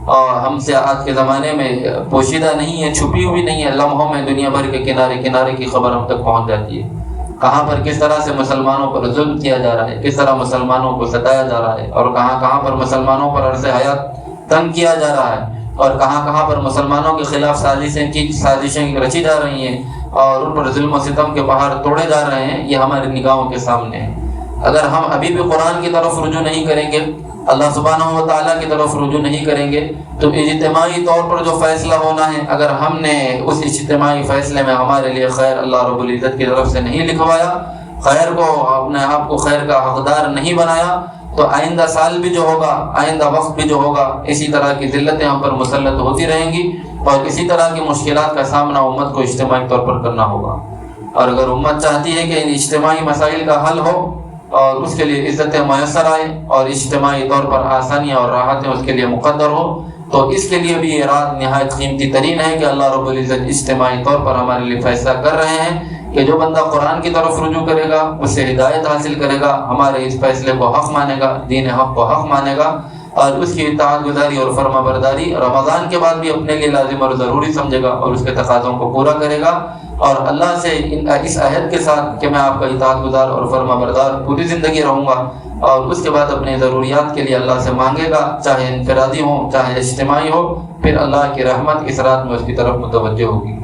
ہم سے آج کے زمانے میں پوشیدہ نہیں ہے، چھپی ہوئی نہیں ہے، لمحوں میں دنیا بھر کے کنارے کی خبر ہم تک پہنچ جاتی ہے۔ کہاں پر کس طرح سے مسلمانوں پر ظلم کیا جا رہا ہے، کس طرح مسلمانوں کو ستایا جا رہا ہے، اور کہاں پر مسلمانوں پر عرص حیات تنگ کیا جا رہا ہے، اور کہاں پر مسلمانوں کے خلاف سازشیں رچی جا رہی ہیں، اور ان پر ظلم و ستم کے پہاڑ توڑے جا رہے ہیں، یہ ہماری نگاہوں کے سامنے ہے۔ اگر ہم ابھی بھی قرآن کی طرف رجوع نہیں کریں گے، اللہ سبحانہ و تعالیٰ کی طرف رجوع نہیں کریں گے، تو اجتماعی طور پر جو فیصلہ ہونا ہے، اگر ہم نے اس اجتماعی فیصلے میں ہمارے لیے خیر اللہ رب العزت کی طرف سے نہیں لکھوایا، خیر کو اپنے آپ کو خیر کا حقدار نہیں بنایا، تو آئندہ سال بھی جو ہوگا، آئندہ وقت بھی جو ہوگا، اسی طرح کی ذلتیں ہم پر مسلط ہوتی رہیں گی، اور اسی طرح کی مشکلات کا سامنا امت کو اجتماعی طور پر کرنا ہوگا۔ اور اگر امت چاہتی ہے کہ ان اجتماعی مسائل کا حل ہو، اور اس کے لیے عزتیں میسر آئے، اور اجتماعی طور پر آسانیاں اور راحتیں اس کے لیے مقدر ہو، تو اس کے لیے بھی یہ رات نہایت قیمتی ترین ہے کہ اللہ رب العزت اجتماعی طور پر ہمارے لیے فیصلہ کر رہے ہیں کہ جو بندہ قرآن کی طرف رجوع کرے گا، اس سے ہدایت حاصل کرے گا، ہمارے اس فیصلے کو حق مانے گا، دین حق کو حق مانے گا، اور اس کی اطاعت گزاری اور فرما برداری رمضان کے بعد بھی اپنے لیے لازم اور ضروری سمجھے گا، اور اس کے تقاضوں کو پورا کرے گا، اور اللہ سے اس عہد کے ساتھ کہ میں آپ کا اطاعت گزار اور فرما بردار پوری زندگی رہوں گا، اور اس کے بعد اپنے ضروریات کے لیے اللہ سے مانگے گا، چاہے انفرادی ہوں چاہے اجتماعی ہو، پھر اللہ کی رحمت اس رات میں اس کی طرف متوجہ ہوگی۔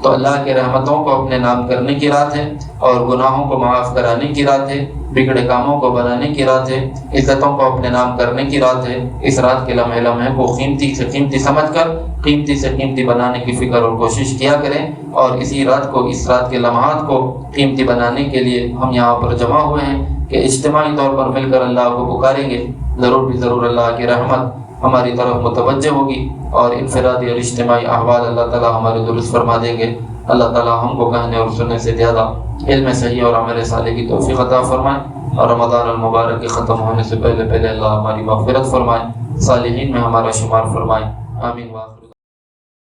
تو اللہ کی رحمتوں کو اپنے نام کرنے کی رات ہے، اور گناہوں کو معاف کرانے کی رات ہے، بگڑے کاموں کو بنانے کی رات ہے، عزتوں کو اپنے نام کرنے کی رات ہے۔ اس رات کے لمحے لمحے کو قیمتی سے قیمتی سمجھ کر قیمتی سے قیمتی بنانے کی فکر اور کوشش کیا کریں، اور اس رات کے لمحات کو قیمتی بنانے کے لیے ہم یہاں پر جمع ہوئے ہیں کہ اجتماعی طور پر مل کر اللہ کو پکاریں گے، ضرور اللہ کی رحمت ہماری طرف متوجہ ہوگی، اور انفرادی اور اجتماعی احوال اللہ تعالیٰ ہمارے درست فرما دیں گے۔ اللہ تعالیٰ ہم کو کہنے اور سننے سے زیادہ علم صحیح اور عمل صالح کی توفیق عطا فرمائے، اور رمضان المبارک کے ختم ہونے سے پہلے اللہ ہماری مغفرت فرمائے، صالحین میں ہمارا شمار فرمائے، آمین۔